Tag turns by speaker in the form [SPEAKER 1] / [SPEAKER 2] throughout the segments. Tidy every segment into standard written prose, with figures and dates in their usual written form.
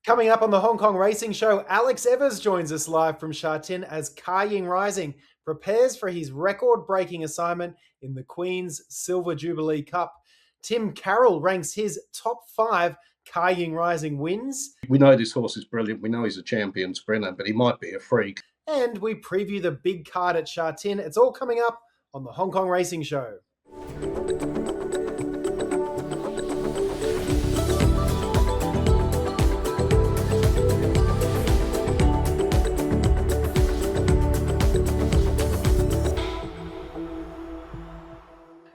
[SPEAKER 1] Coming up on the Hong Kong Racing Show, Alex Evers joins us live from Sha Tin as Ka Ying Rising prepares for his record-breaking assignment in the Queen's Silver Jubilee Cup. Tim Carroll ranks his top 5 Ka Ying Rising wins.
[SPEAKER 2] We know this horse is brilliant. We know he's a champion sprinter, but he might be a freak.
[SPEAKER 1] And we preview the big card at Sha Tin. It's all coming up on the Hong Kong Racing Show.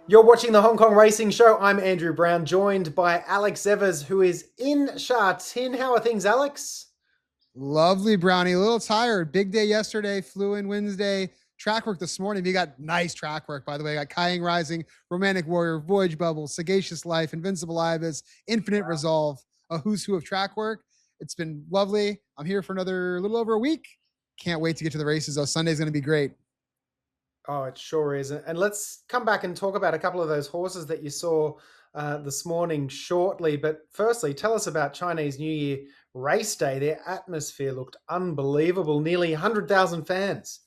[SPEAKER 1] You're watching the Hong Kong Racing Show. I'm Andrew Brown, joined by Alex Evers, who is in Sha Tin. How are things, Alex?
[SPEAKER 3] Lovely, Brownie. A little tired. Big day yesterday. Flew in Wednesday. Track work this morning. We got nice track work, by the way. Got Ka Ying Rising, Romantic Warrior, Voyage Bubble, Sagacious Life, Invincible Ibis, Infinite Resolve, a who's who of track work. It's been lovely. I'm here for another little over a week. Can't wait to get to the races, though. Sunday's going to be great.
[SPEAKER 1] Oh, it sure is. And let's come back and talk about a couple of those horses that you saw this morning shortly. But firstly, tell us about Chinese New Year race day. Their atmosphere looked unbelievable. Nearly 100,000 fans.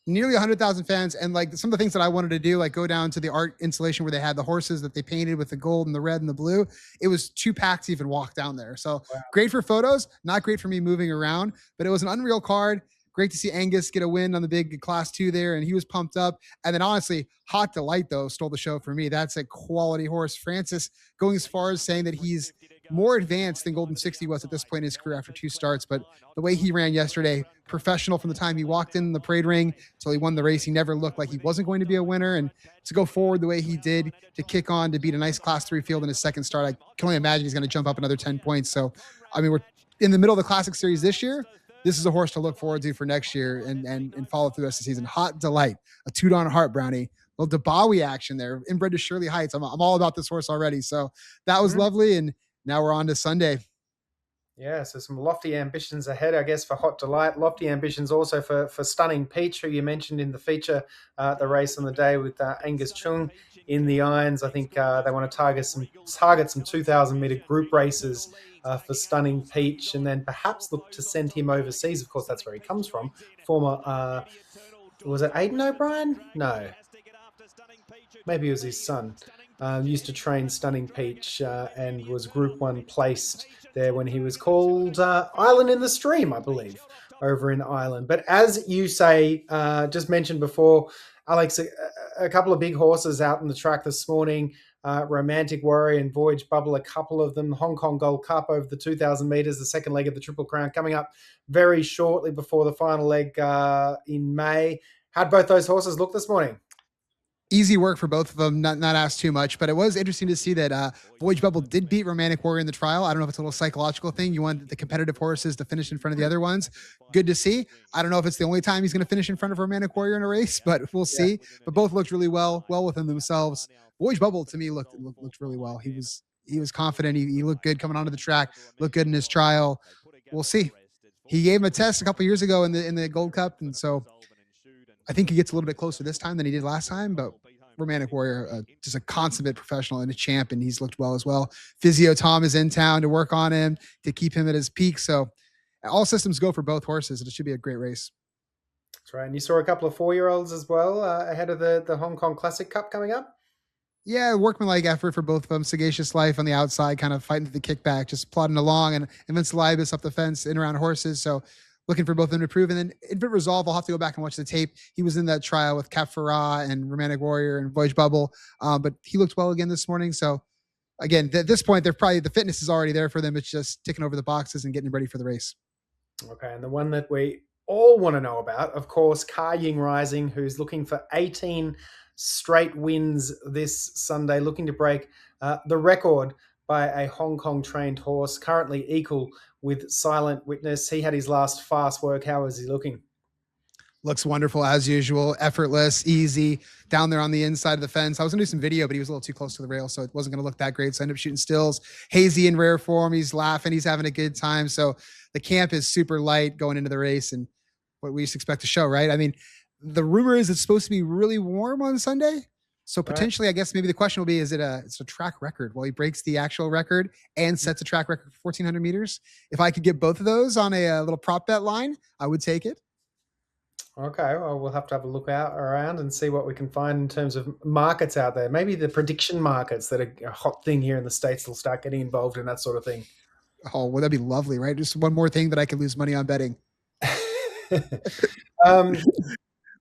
[SPEAKER 3] Nearly 100,000 fans. And like some of the things that I wanted to do, like go down to the art installation where they had the horses that they painted with the gold and the red and the blue. It was too packed to even walk down there. So Great for photos, not great for me moving around, but it was an unreal card. Great to see Angus get a win on the big class 2 there, and he was pumped up. And then honestly, Hot Delight, though, stole the show for me. That's a quality horse. Francis going as far as saying that he's more advanced than Golden 60 was at this point in his career after 2 starts. But the way he ran yesterday, professional from the time he walked in the parade ring until he won the race. He never looked like he wasn't going to be a winner. And to go forward the way he did, to kick on, to beat a nice class 3 field in his second start, I can only imagine he's going to jump up another 10 points. So, I mean, we're in the middle of the Classic Series this year. This is a horse to look forward to for next year and follow through the rest of the season. Hot Delight, a 2-to-1 heart, Brownie. A little Dabawi action there, inbred to Shirley Heights. I'm all about this horse already. So that was lovely. And now we're on to Sunday.
[SPEAKER 1] Yeah, so some lofty ambitions ahead, I guess, for Hot Delight. Lofty ambitions also for Stunning Peach, who you mentioned in the feature, the race on the day with Angus Chung in the irons. I think they want to target some 2,000-meter group races for Stunning Peach, and then perhaps look to send him overseas. Of course, that's where he comes from. Former, was it Aidan O'Brien? No. Maybe it was his son. Used to train Stunning Peach and was Group 1 placed there when he was called Island in the Stream, I believe, over in Ireland. But as you say, just mentioned before, Alex, a couple of big horses out in the track this morning. Romantic Warrior and Voyage Bubble, a couple of them. Hong Kong Gold Cup over the 2,000 metres, the second leg of the Triple Crown coming up very shortly before the final leg in May. How'd both those horses look this morning?
[SPEAKER 3] Easy work for both of them, not asked too much, but it was interesting to see that Voyage Bubble did beat Romantic Warrior in the trial. I don't know if it's a little psychological thing. You want the competitive horses to finish in front of the other ones. Good to see. I don't know if it's the only time he's going to finish in front of Romantic Warrior in a race, but we'll see. But both looked really well within themselves. Voyage Bubble to me looked really well. He was confident. He looked good coming onto the track. Looked good in his trial. We'll see. He gave him a test a couple years ago in the Gold Cup, and so I think he gets a little bit closer this time than he did last time, but Romantic Warrior, just a consummate professional and a champ, and he's looked well as well. Physio Tom is in town to work on him, to keep him at his peak. So all systems go for both horses, and it should be a great race.
[SPEAKER 1] That's right. And you saw a couple of 4-year-olds as well ahead of the Hong Kong Classic Cup coming up?
[SPEAKER 3] Yeah, workmanlike effort for both of them. Sagacious Life on the outside, kind of fighting through the kickback, just plodding along, and Invincible Ibis up the fence, in around horses. So looking for both of them to prove. And then Infinite Resolve, I'll have to go back and watch the tape. He was in that trial with Cap Farah and Romantic Warrior and Voyage Bubble, but he looked well again this morning. So again, at this point, the fitness is already there for them. It's just ticking over the boxes and getting ready for the race.
[SPEAKER 1] Okay, and the one that we all want to know about, of course, Ka Ying Rising, who's looking for 18 straight wins this Sunday, looking to break the record by a Hong Kong trained horse, currently equal with Silent Witness. He had his last fast work. How is he looking?
[SPEAKER 3] Looks wonderful as usual, effortless, easy, down there on the inside of the fence. I was going to do some video, but he was a little too close to the rail, so it wasn't going to look that great. So I ended up shooting stills. Hazy in rare form. He's laughing. He's having a good time. So the camp is super light going into the race, and what we just expect to show, right? I mean, the rumor is it's supposed to be really warm on Sunday. So potentially, I guess maybe the question will be: it's a track record? Well, he breaks the actual record and sets a track record for 1,400 meters. If I could get both of those on a little prop bet line, I would take it.
[SPEAKER 1] Okay, well, we'll have to have a look out around and see what we can find in terms of markets out there. Maybe the prediction markets that are a hot thing here in the States will start getting involved in that sort of thing.
[SPEAKER 3] Oh, well, that'd be lovely, right? Just one more thing that I could lose money on betting.
[SPEAKER 1] um,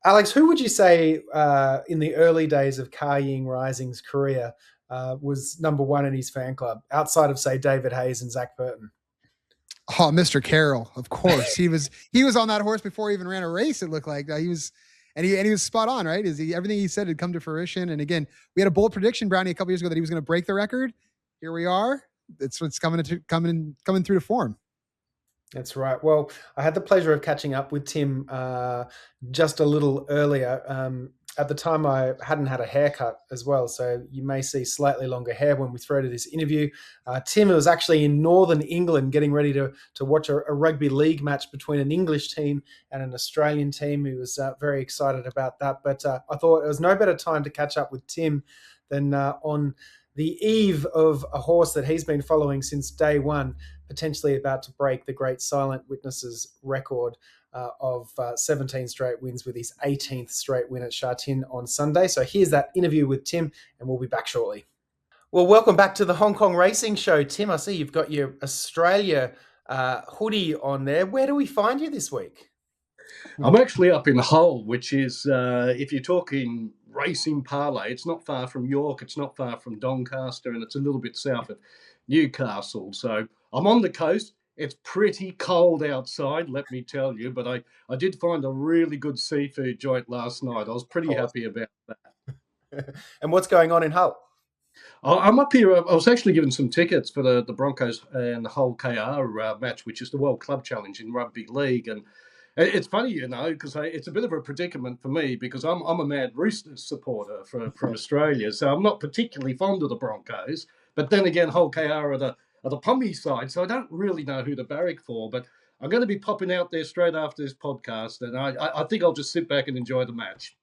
[SPEAKER 1] Alex, who would you say in the early days of Ka Ying Rising's career was number one in his fan club, outside of, say, David Hayes and Zach Burton?
[SPEAKER 3] Oh, Mr. Carroll, of course. He was on that horse before he even ran a race. It looked like he was spot on, right? Everything he said had come to fruition. And again, we had a bold prediction, Brownie, a couple years ago that he was going to break the record. Here we are. It's what's coming through to form.
[SPEAKER 1] That's right. Well, I had the pleasure of catching up with Tim just a little earlier. At the time, I hadn't had a haircut as well, so you may see slightly longer hair when we throw to this interview. Tim was actually in northern England getting ready to watch a rugby league match between an English team and an Australian team. He was very excited about that, but I thought it was no better time to catch up with Tim than on the eve of a horse that he's been following since day one, potentially about to break the great Silent Witnesses record of 17 straight wins with his 18th straight win at Sha Tin on Sunday. So here's that interview with Tim, and we'll be back shortly. Well, welcome back to the Hong Kong Racing Show. Tim, I see you've got your Australia hoodie on there. Where do we find you this week?
[SPEAKER 2] I'm actually up in Hull, which is, if you're talking racing parlay, it's not far from York, it's not far from Doncaster, and it's a little bit south of Newcastle. So I'm on the coast. It's pretty cold outside, let me tell you, but I did find a really good seafood joint last night. I was pretty happy about that.
[SPEAKER 1] And what's going on in Hull?
[SPEAKER 2] I'm up here. I was actually given some tickets for the Broncos and the Hull KR match, which is the World Club Challenge in Rugby League. And it's funny, because it's a bit of a predicament for me because I'm a mad Roosters supporter from Australia. So I'm not particularly fond of the Broncos. But then again, Hull KR are the Pommy side. So I don't really know who to barrack for. But I'm going to be popping out there straight after this podcast. And I think I'll just sit back and enjoy the match.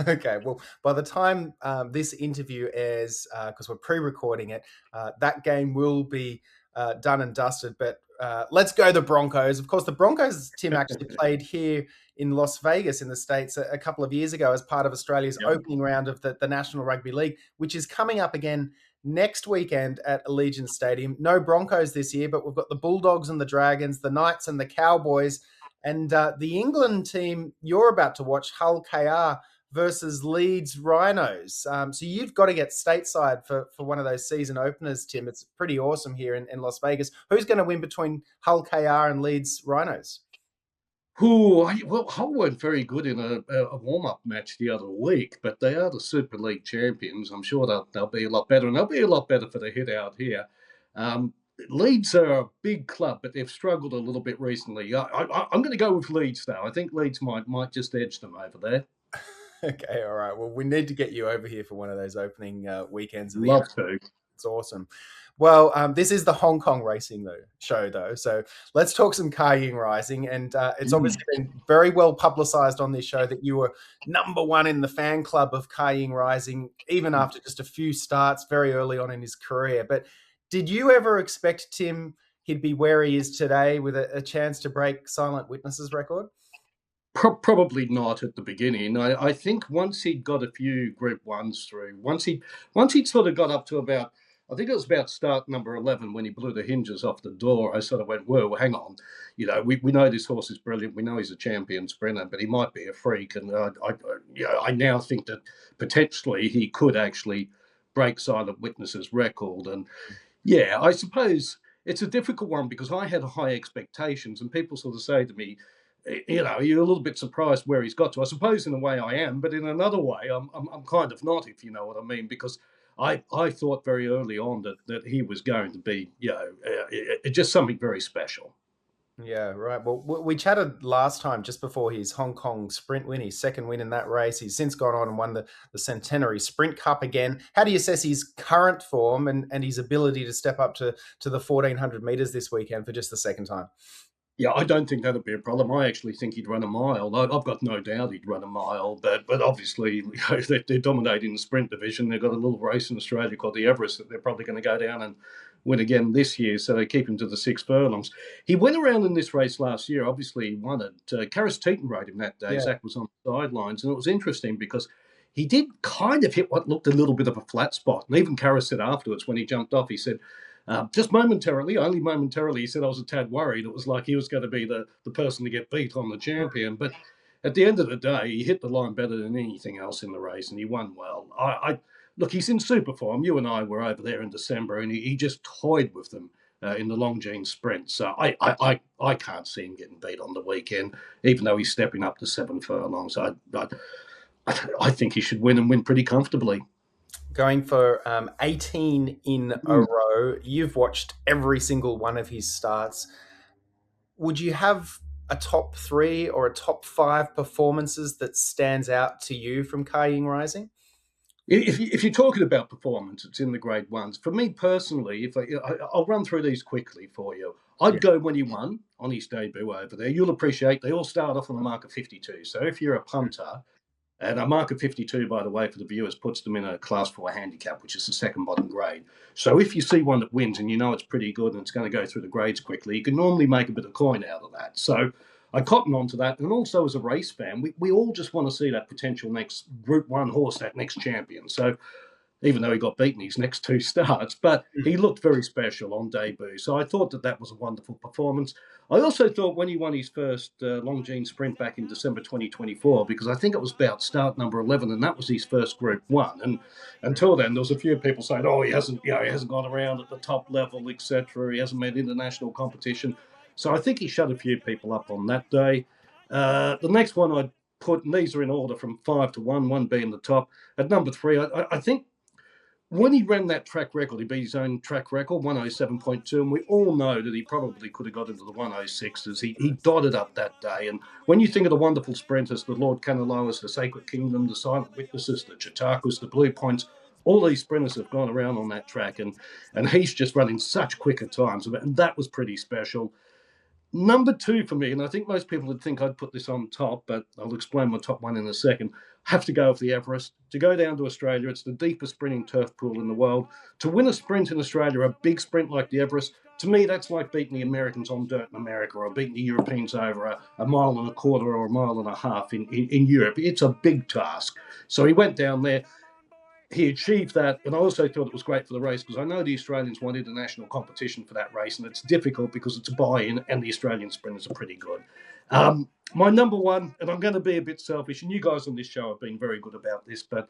[SPEAKER 1] Okay, well, by the time this interview airs, because we're pre-recording it, that game will be done and dusted. But let's go the Broncos. Of course, the Broncos, Tim, actually played here in Las Vegas in the States a couple of years ago as part of Australia's opening round of the National Rugby League, which is coming up again next weekend at Allegiant Stadium. No Broncos this year, but we've got the Bulldogs and the Dragons, the Knights and the Cowboys, and the England team you're about to watch, Hull KR, versus Leeds Rhinos. So you've got to get stateside for one of those season openers, Tim. It's pretty awesome here in Las Vegas. Who's going to win between Hull KR and Leeds Rhinos?
[SPEAKER 2] Well, Hull weren't very good in a warm-up match the other week, but they are the Super League champions. I'm sure they'll be a lot better, and they'll be a lot better for the hit out here. Leeds are a big club, but they've struggled a little bit recently. I'm going to go with Leeds, though. I think Leeds might just edge them over there.
[SPEAKER 1] Okay, all right. Well, we need to get you over here for one of those opening weekends.
[SPEAKER 2] Love to.
[SPEAKER 1] It's awesome. Well, this is the Hong Kong Racing show, though. So let's talk some Ka Ying Rising. And it's obviously been very well publicized on this show that you were number one in the fan club of Ka Ying Rising, even after just a few starts very early on in his career. But did you ever expect, Tim, he'd be where he is today with a chance to break Silent Witnesses record?
[SPEAKER 2] Probably not at the beginning. I think once he'd got a few Group 1s through, once he'd sort of got up to about, I think it was about start number 11 when he blew the hinges off the door, I sort of went, whoa, hang on. We know this horse is brilliant. We know he's a champion sprinter, but he might be a freak. And I now think that potentially he could actually break Silent Witnesses' record. And yeah, I suppose it's a difficult one because I had high expectations and people sort of say to me, you're a little bit surprised where he's got to. I suppose in a way I am, but in another way I'm kind of not, if you know what I mean, because I thought very early on that he was going to be, just something very special.
[SPEAKER 1] Yeah, right. Well, we chatted last time just before his Hong Kong sprint win, his second win in that race. He's since gone on and won the Centenary Sprint Cup again. How do you assess his current form and his ability to step up to the 1,400 metres this weekend for just the second time?
[SPEAKER 2] Yeah, I don't think that'd be a problem. I actually think he'd run a mile. I've got no doubt he'd run a mile, but obviously they're dominating the sprint division. They've got a little race in Australia called the Everest that they're probably going to go down and win again this year, so they keep him to the 6 furlongs. He went around in this race last year. Obviously, he won it. Karis Teeton rode him that day.
[SPEAKER 1] Yeah.
[SPEAKER 2] Zach was on the sidelines, and it was interesting because he did kind of hit what looked a little bit of a flat spot. And even Karis said afterwards when he jumped off, he said, just momentarily, only momentarily, he said I was a tad worried. It was like he was going to be the person to get beat on the champion. But at the end of the day, he hit the line better than anything else in the race, and he won well. Look, he's in super form. You and I were over there in December, and he just toyed with them in the Longines sprint. So I can't see him getting beat on the weekend, even though he's stepping up to 7 furlongs. I think he should win and win pretty comfortably.
[SPEAKER 1] Going for 18 in a row. You've watched every single one of his starts. Would you have a top 3 or a top 5 performances that stands out to you from Ka Ying Rising?
[SPEAKER 2] If you're talking about performance, it's in the grade ones. For me personally, I'll run through these quickly for you. I'd go when he won on his debut over there. You'll appreciate they all start off on a mark of 52. So if you're a punter, and a mark of 52, by the way, for the viewers, puts them in a class 4 handicap, which is the second bottom grade. So if you see one that wins and you know it's pretty good and it's going to go through the grades quickly, you can normally make a bit of coin out of that. So I cotton on to that. And also as a race fan, we all just want to see that potential next Group 1 horse, that next champion. So even though he got beaten his next 2 starts, but he looked very special on debut. So I thought that was a wonderful performance. I also thought when he won his first Longines sprint back in December 2024, because I think it was about start number 11, and that was his first Group 1. And until then, there was a few people saying, he hasn't gone around at the top level, etc. He hasn't made international competition. So I think he shut a few people up on that day. The next one I'd put, and these are in order from 5 to 1, 1 being the top. At number 3, I think when he ran that track record, he beat his own track record, 107.2, and we all know that he probably could have got into the 106s. He dotted up that day. And when you think of the wonderful sprinters, the Lord Canaloas, the Sacred Kingdom, the Silent Witnesses, the Chautauquas, the Blue Points, all these sprinters have gone around on that track, and he's just running such quicker times, and that was pretty special. Number 2 for me, and I think most people would think I'd put this on top, but I'll explain my top one in a second, have to go with the Everest. To go down to Australia, it's the deepest sprinting turf pool in the world. To win a sprint in Australia, a big sprint like the Everest, to me, that's like beating the Americans on dirt in America or beating the Europeans over a mile and a quarter or a mile and a half in Europe. It's a big task. So he went down there. He achieved that, and I also thought it was great for the race because I know the Australians want international competition for that race, and it's difficult because it's a buy-in, and the Australian sprinters are pretty good. My number 1, and I'm going to be a bit selfish, and you guys on this show have been very good about this, but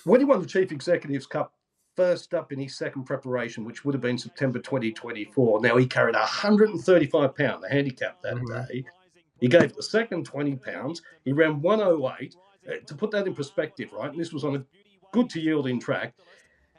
[SPEAKER 2] when he won the Chief Executives Cup first up in his second preparation, which would have been September 2024, now he carried 135 pound, the handicap that day. He gave the second 20 pounds. He ran 108. To put that in perspective, right, and this was on a good to yielding track.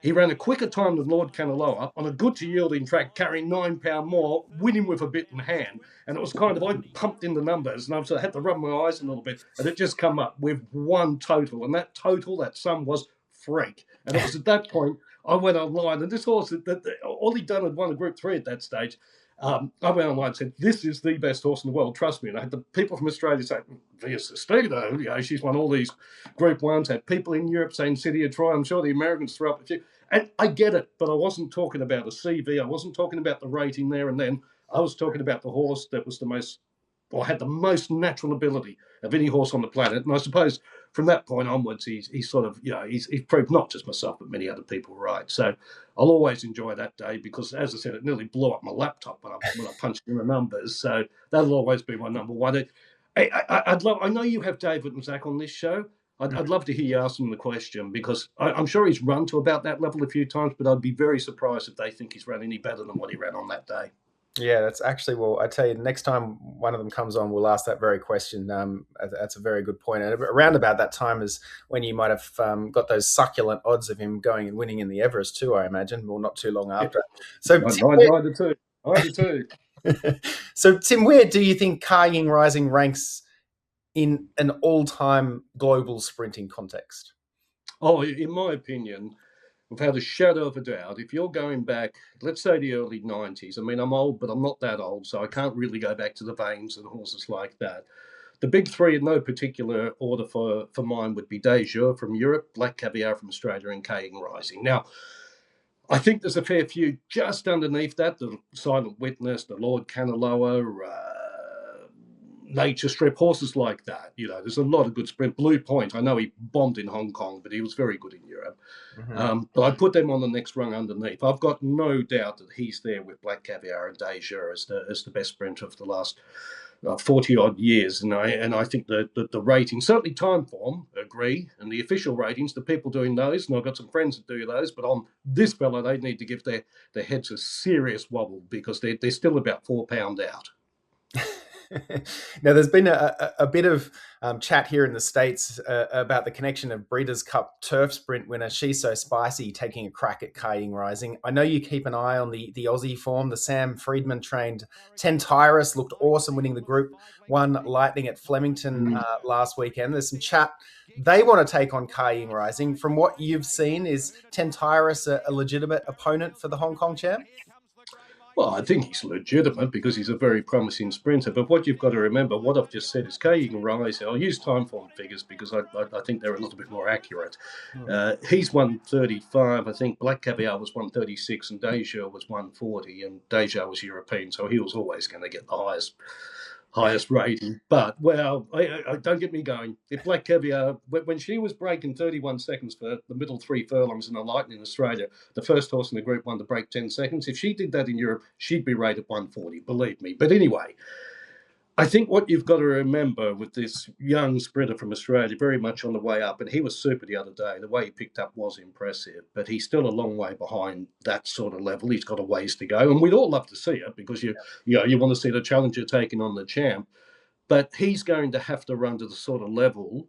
[SPEAKER 2] He ran a quicker time than Lord Canaloa on a good to yielding track, carrying 9 pound more, winning with a bit in hand. And it was kind of, I pumped in the numbers and I had to rub my eyes a little bit, and it just come up with 1 total. And that total, that sum was freak. And it was at that point I went online, and this horse, all he'd done had won a Group 3 at that stage. I went online and said, this is the best horse in the world, trust me. And I had the people from Australia say, Via Sestino, she's won all these Group 1s. Had people in Europe saying City of Troy. I'm sure the Americans threw up a few. And I get it, but I wasn't talking about a CV. I wasn't talking about the rating there and then. I was talking about the horse that was had the most natural ability of any horse on the planet. And I suppose from that point onwards, he's sort of, he's proved not just myself, but many other people right. So I'll always enjoy that day because, as I said, it nearly blew up my laptop when I punched in the numbers. So that'll always be my number 1. I know you have David and Zach on this show. I'd love to hear you ask them the question because I'm sure he's run to about that level a few times, but I'd be very surprised if they think he's run any better than what he ran on that day.
[SPEAKER 1] Yeah, that's actually, well, I tell you, next time one of them comes on, we'll ask that very question. That's a very good point. And around about that time is when you might have got those succulent odds of him going and winning in the Everest too, I imagine. Well, not too long after. So
[SPEAKER 2] I do too.
[SPEAKER 1] So, Tim, where do you think Ka Ying Rising ranks in an all-time global sprinting context?
[SPEAKER 2] Oh, in my opinion, without a shadow of a doubt, if you're going back, let's say the early 90s, I mean, I'm old, but I'm not that old, so I can't really go back to the Vanes and horses like that. The big three, in no particular order for mine, would be Deja from Europe, Black Caviar from Australia, and Ka Ying Rising. Now, I think there's a fair few just underneath that, the Silent Witness, the Lord Kanaloa, Nature Strip, horses like that. You know, there's a lot of good sprint. Blue Point, I know he bombed in Hong Kong, but he was very good in Europe. But I put them on the next rung underneath. I've got no doubt that he's there with Black Caviar and Deja as the best sprinter of the last 40 odd years, and I think that the ratings, certainly time form, agree, and the official ratings, the people doing those, and I've got some friends that do those, but on this fella, they need to give their heads a serious wobble because they're still about £4 out.
[SPEAKER 1] Now, there's been a bit of chat here in the States about the connection of Breeders' Cup Turf Sprint winner She's So Spicy taking a crack at Ka Ying Rising. I know you keep an eye on the Aussie form. The Sam Friedman trained 10 Tyrus looked awesome winning the Group 1 Lightning at Flemington last weekend. There's some chat. They want to take on Ka Ying Rising. From what you've seen, is 10 Tyrus a legitimate opponent for the Hong Kong champ?
[SPEAKER 2] Well, I think he's legitimate because he's a very promising sprinter. But what you've got to remember, what I've just said is Ka Ying Rising. I'll use time form figures because I think they're a little bit more accurate. He's 135. I think Black Caviar was 136 and Deja was 140. And Deja was European, so he was always going to get the highest rating. But, well, I don't get me going. If Black Caviar, when she was breaking 31 seconds for the middle 3 furlongs in the Lightning in Australia, the first horse in the Group 1 to break 10 seconds, if she did that in Europe, she'd be rated 140, believe me. But anyway, I think what you've got to remember with this young sprinter from Australia, very much on the way up, and he was super the other day. The way he picked up was impressive, but he's still a long way behind that sort of level. He's got a ways to go, and we'd all love to see it because you want to see the challenger taking on the champ. But he's going to have to run to the sort of level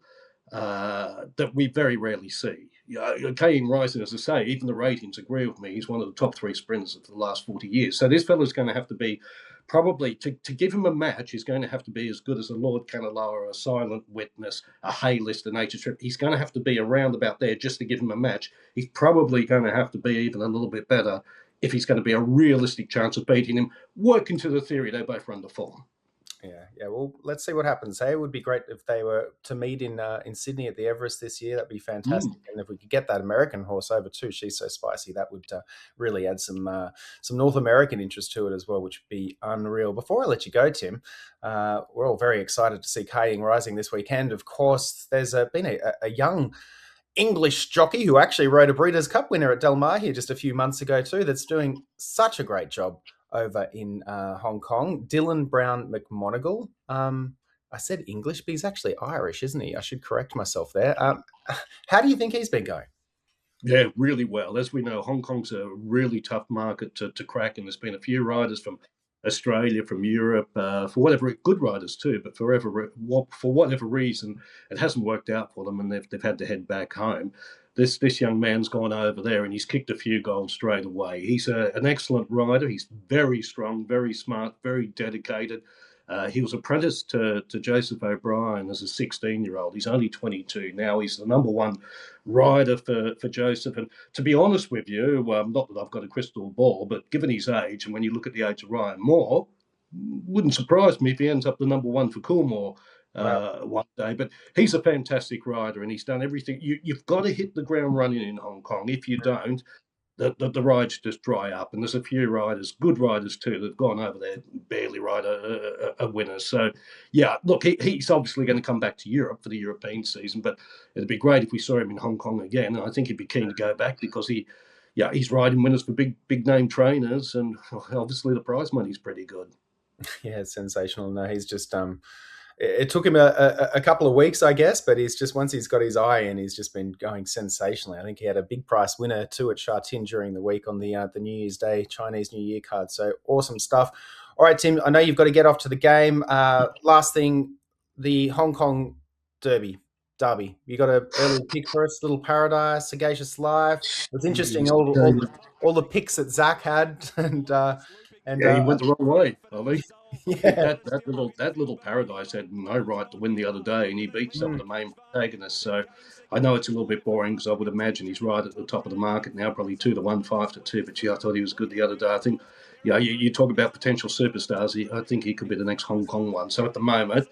[SPEAKER 2] that we very rarely see. Ka Ying Rising, as I say, even the ratings agree with me. He's one of the top 3 sprinters of the last 40 years. So this fella's going to have to be probably, to give him a match, he's going to have to be as good as a Lord Kanaloa, a Silent Witness, a Haylist, a Nature Strip. He's going to have to be around about there just to give him a match. He's probably going to have to be even a little bit better if he's going to be a realistic chance of beating him. Working to the theory, they both run the form.
[SPEAKER 1] Yeah. Well, let's see what happens. Hey, it would be great if they were to meet in Sydney at the Everest this year. That'd be fantastic. And if we could get that American horse over too, She's So Spicy, that would really add some North American interest to it as well, which would be unreal. Before I let you go, Tim, we're all very excited to see Ka Ying Rising this weekend. Of course, there's been a young English jockey who actually rode a Breeders' Cup winner at Del Mar here just a few months ago too. That's doing such a great job over in Hong Kong. Dylan Brown McMonagle. I said English, but he's actually Irish, isn't he? I should correct myself there. How do you think he's been going?
[SPEAKER 2] Yeah, really well. As we know, Hong Kong's a really tough market to crack, and there's been a few riders from Australia, from Europe, for whatever, good riders too, but for whatever reason, it hasn't worked out for them, and they've had to head back home. This young man's gone over there and he's kicked a few goals straight away. He's an excellent rider. He's very strong, very smart, very dedicated. He was apprenticed to Joseph O'Brien as a 16-year-old. He's only 22 now. He's the number 1 rider for Joseph. And to be honest with you, not that I've got a crystal ball, but given his age, and when you look at the age of Ryan Moore, wouldn't surprise me if he ends up the number 1 for Coolmore one day. But he's a fantastic rider, and he's done everything. You've got to hit the ground running in Hong Kong. If you don't, the rides just dry up. And there's a few riders, good riders too, that have gone over there, barely ride a winner. So, yeah, look, he's obviously going to come back to Europe for the European season, but it'd be great if we saw him in Hong Kong again. And I think he'd be keen to go back because he's riding winners for big name trainers, and obviously the prize money's pretty good.
[SPEAKER 1] Yeah, it's sensational. No, he's just it took him a couple of weeks, I guess, but he's just, once he's got his eye in, he's just been going sensationally. I think he had a big price winner too at Sha Tin during the week on the New Year's Day Chinese New Year card. So awesome stuff. All right, Tim, I know you've got to get off to the game. Last thing, the Hong Kong Derby. You got an early pick for us? Little Paradise, Sagacious Life. It's interesting, all the picks that Zach had, and And
[SPEAKER 2] Yeah, he went the wrong way. I think
[SPEAKER 1] yeah,
[SPEAKER 2] that little Paradise had no right to win the other day, and he beat some of
[SPEAKER 1] mm,
[SPEAKER 2] the main protagonists. So I know it's a little bit boring because I would imagine he's right at the top of the market now, probably 2-1, 5-2. But yeah, I thought he was good the other day. I think, yeah, you talk about potential superstars. I think he could be the next Hong Kong one. So at the moment,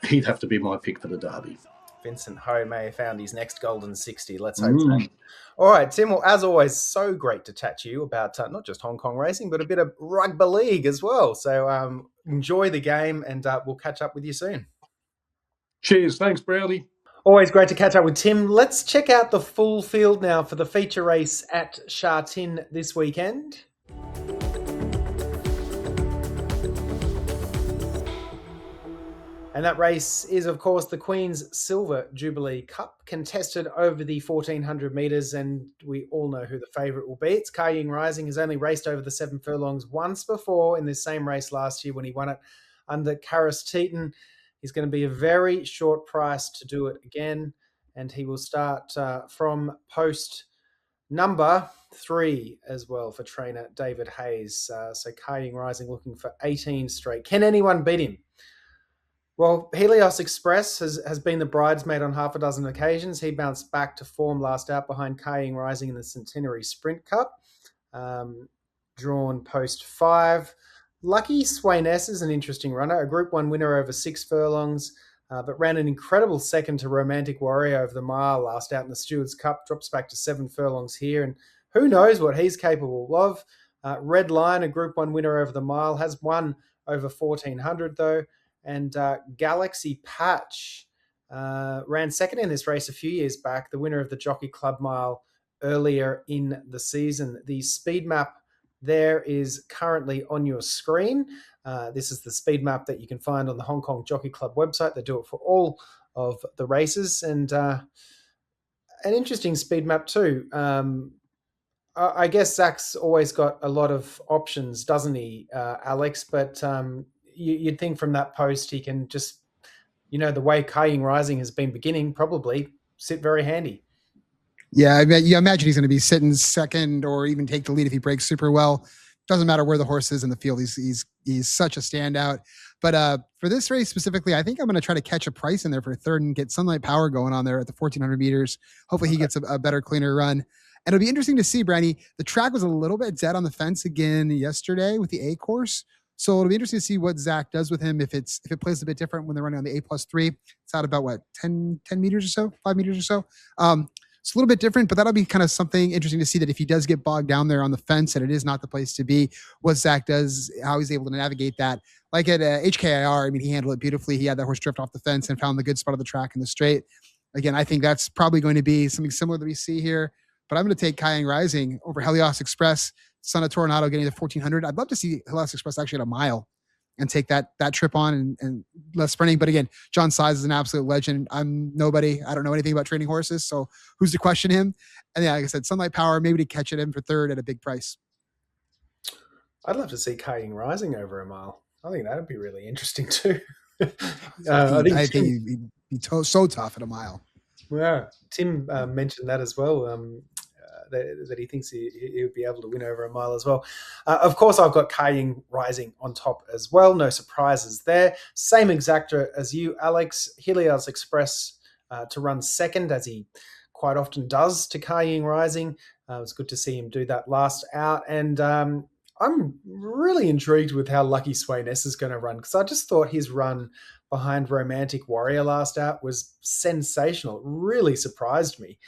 [SPEAKER 2] he'd have to be my pick for the Derby.
[SPEAKER 1] Vincent Ho may have found his next golden 60. Let's hope so.
[SPEAKER 2] Mm.
[SPEAKER 1] All right, Tim. Well, as always, so great to chat to you about not just Hong Kong racing, but a bit of rugby league as well. So enjoy the game, and we'll catch up with you soon.
[SPEAKER 2] Cheers. Thanks, Brownie.
[SPEAKER 1] Always great to catch up with Tim. Let's check out the full field now for the feature race at Sha Tin this weekend. And that race is, of course, the Queen's Silver Jubilee Cup, contested over the 1,400 metres, and we all know who the favourite will be. It's Ka Ying Rising, has only raced over the 7 furlongs once before in this same race last year when he won it under Karis Teeton. He's going to be a very short price to do it again, and he will start from post number 3 as well for trainer David Hayes. So Ka Ying Rising looking for 18 straight. Can anyone beat him? Well, Helios Express has been the bridesmaid on half a dozen occasions. He bounced back to form last out behind Ka Ying Rising in the Centenary Sprint Cup, drawn post 5. Lucky Swayness is an interesting runner, a Group 1 winner over 6 furlongs, but ran an incredible second to Romantic Warrior over the mile last out in the Stewards Cup, drops back to 7 furlongs here, and who knows what he's capable of. Red Lion, a Group 1 winner over the mile, has won over 1,400 though. And Galaxy Patch ran second in this race a few years back, the winner of the Jockey Club Mile earlier in the season. The speed map there is currently on your screen. This is the speed map that you can find on the Hong Kong Jockey Club website. They do it for all of the races, and an interesting speed map too. I guess Zach's always got a lot of options, doesn't he, Alex? But you'd think from that post he can just, the way Ka Ying Rising has been beginning, probably sit very handy.
[SPEAKER 3] Yeah, I mean, you imagine he's going to be sitting second or even take the lead if he breaks super well. Doesn't matter where the horse is in the field. He's such a standout. But for this race specifically, I think I'm going to try to catch a price in there for third and get Sunlight Power going on there at the 1,400 meters. Hopefully he gets a better, cleaner run. And it'll be interesting to see, Brandy. The track was a little bit dead on the fence again yesterday with the A course. So it'll be interesting to see what Zach does with him if it plays a bit different when they're running on the A+3. It's out about 10 meters or so, 5 meters or so. It's a little bit different, but that'll be kind of something interesting to see, that if he does get bogged down there on the fence and it is not the place to be, what Zach does, how he's able to navigate that. Like at HKIR, I mean, he handled it beautifully. He had that horse drift off the fence and found the good spot of the track in the straight. Again, I think that's probably going to be something similar that we see here. But I'm going to take Ka Ying Rising over Helios Express, Son of Toronado getting to 1,400. I'd love to see Helios Express actually at a mile and take that trip on and less sprinting. But again, John Size is an absolute legend. I'm nobody. I don't know anything about training horses, so who's to question him? And yeah, like I said, Sunlight Power, maybe to catch it in for third at a big price.
[SPEAKER 1] I'd love to see Ka Ying Rising over a mile. I think that'd be really interesting too.
[SPEAKER 3] I think he'd be so tough at a mile.
[SPEAKER 1] Yeah, Tim mentioned that as well. That he thinks he would be able to win over a mile as well. Of course, I've got Ka Ying Rising on top as well. No surprises there. Same exacta as you, Alex. Helios Express to run second, as he quite often does to Ka Ying Rising. It's good to see him do that last out. And I'm really intrigued with how Lucky Swayness is going to run, because I just thought his run behind Romantic Warrior last out was sensational. It really surprised me.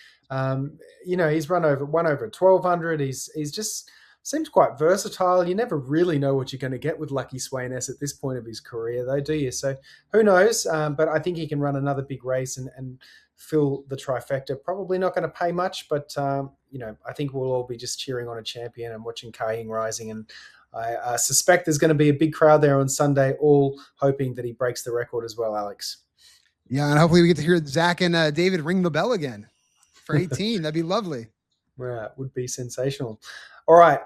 [SPEAKER 1] He's run over 1/1200. He's just seems quite versatile. You never really know what you're going to get with Lucky Swayness at this point of his career, though, do you? So who knows? But I think he can run another big race and fill the trifecta. Probably not going to pay much, but I think we'll all be just cheering on a champion and watching Ka Ying Rising. And I suspect there's going to be a big crowd there on Sunday, all hoping that he breaks the record as well, Alex.
[SPEAKER 3] Yeah, and hopefully we get to hear Zach and David ring the bell again for 18. That'd be lovely.
[SPEAKER 1] Yeah, it would be sensational. All right,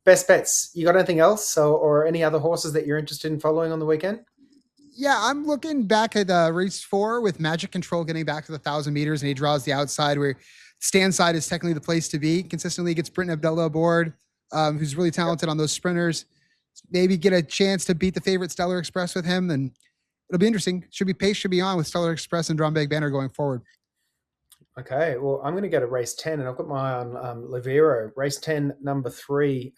[SPEAKER 1] best bets. You got anything else or any other horses that you're interested in following on the weekend?
[SPEAKER 3] Yeah, I'm looking back at race 4 with Magic Control getting back to the 1,000 meters, and he draws the outside where stand side is technically the place to be. Consistently gets Britton Abdullah aboard, who's really talented on those sprinters. maybe get a chance to beat the favorite Stellar Express with him, then it'll be interesting. Pace should be on with Stellar Express and Drumbag Banner going forward.
[SPEAKER 1] Okay, well, I'm going to go to race 10, and I've got my eye on Livero. Race 10, number 3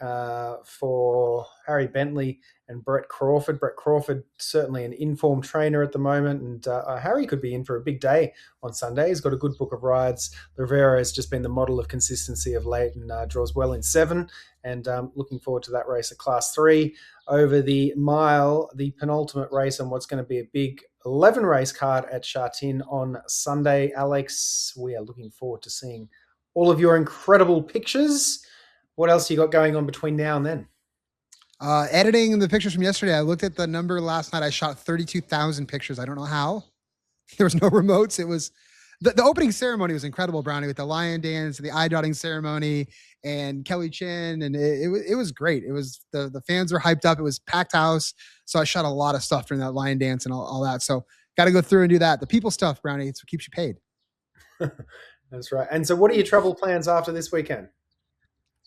[SPEAKER 1] for Harry Bentley and Brett Crawford. Brett Crawford, certainly an informed trainer at the moment, and Harry could be in for a big day on Sunday. He's got a good book of rides. Livero has just been the model of consistency of late and draws well in 7, and looking forward to that race at Class 3. Over the mile, the penultimate race on what's going to be a big 11 race card at Sha Tin on Sunday. Alex, we are looking forward to seeing all of your incredible pictures. What else you got going on between now and then?
[SPEAKER 3] Editing the pictures from yesterday. I looked at the number last night. I shot 32,000 pictures. I don't know how. There was no remotes. It was the opening ceremony was incredible, Brownie, with the lion dance and the eye dotting ceremony and Kelly Chin. And it was great. It was the fans were hyped up. It was packed house. So I shot a lot of stuff during that lion dance and all that. So got to go through and do that. The people stuff, Brownie, it's what keeps you paid.
[SPEAKER 1] That's right. And so what are your travel plans after this weekend?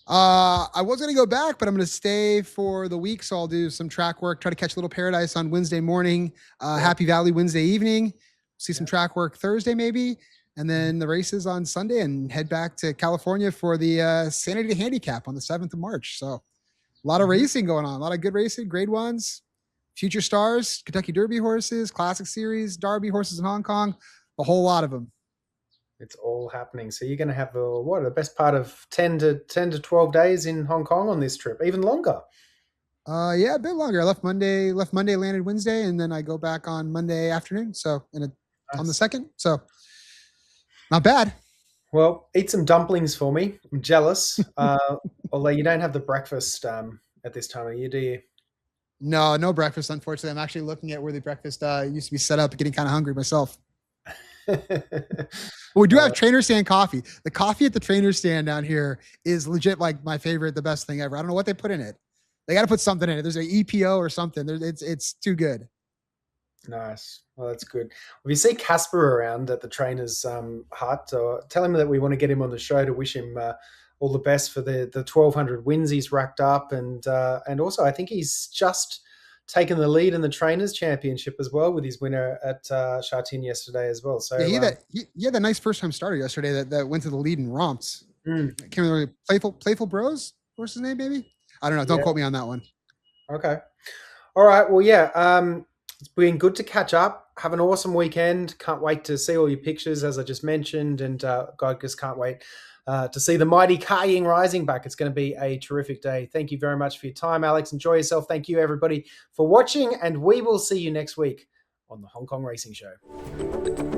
[SPEAKER 3] I was going to go back, but I'm going to stay for the week. So I'll do some track work, try to catch Little Paradise on Wednesday morning, Happy Valley Wednesday evening, see some track work Thursday maybe, and then the races on Sunday and head back to California for the Sanity Handicap on the 7th of March. So a lot of racing going on, a lot of good racing, grade ones, future stars, Kentucky Derby horses, Classic Series, Derby horses in Hong Kong, a whole lot of them.
[SPEAKER 1] It's all happening. So you're going to have the best part of 10 to 12 days in Hong Kong on this trip, even longer.
[SPEAKER 3] Yeah, a bit longer. I left Monday, landed Wednesday, and then I go back on Monday afternoon. So on the 2nd. So not bad.
[SPEAKER 1] Well, eat some dumplings for me. I'm jealous. Although you don't have the breakfast at this time of year, do you?
[SPEAKER 3] No breakfast, unfortunately. I'm actually looking at where the breakfast used to be set up, getting kind of hungry myself. Well, we do have trainer stand coffee. The coffee at the trainer stand down here is legit like my favorite, the best thing ever. I don't know what they put in it. They got to put something in it. There's an EPO or something. It's too good.
[SPEAKER 1] Nice. Well, that's good. If you see Casper around at the trainer's hut, tell him that we want to get him on the show to wish him all the best for the 1,200 wins he's racked up, and also I think he's just taken the lead in the Trainers Championship as well with his winner at Sha Tin yesterday as well. So
[SPEAKER 3] he had that nice first time starter yesterday that went to the lead and romped. I can't remember. Playful Bros. What's his name? Maybe I don't know. Don't quote me on that one.
[SPEAKER 1] Okay. All right. Well, yeah. It's been good to catch up. Have an awesome weekend. Can't wait to see all your pictures, as I just mentioned, and God, just can't wait to see the mighty Ka Ying Rising back. It's going to be a terrific day. Thank you very much for your time, Alex. Enjoy yourself. Thank you, everybody, for watching, and we will see you next week on the Hong Kong Racing Show.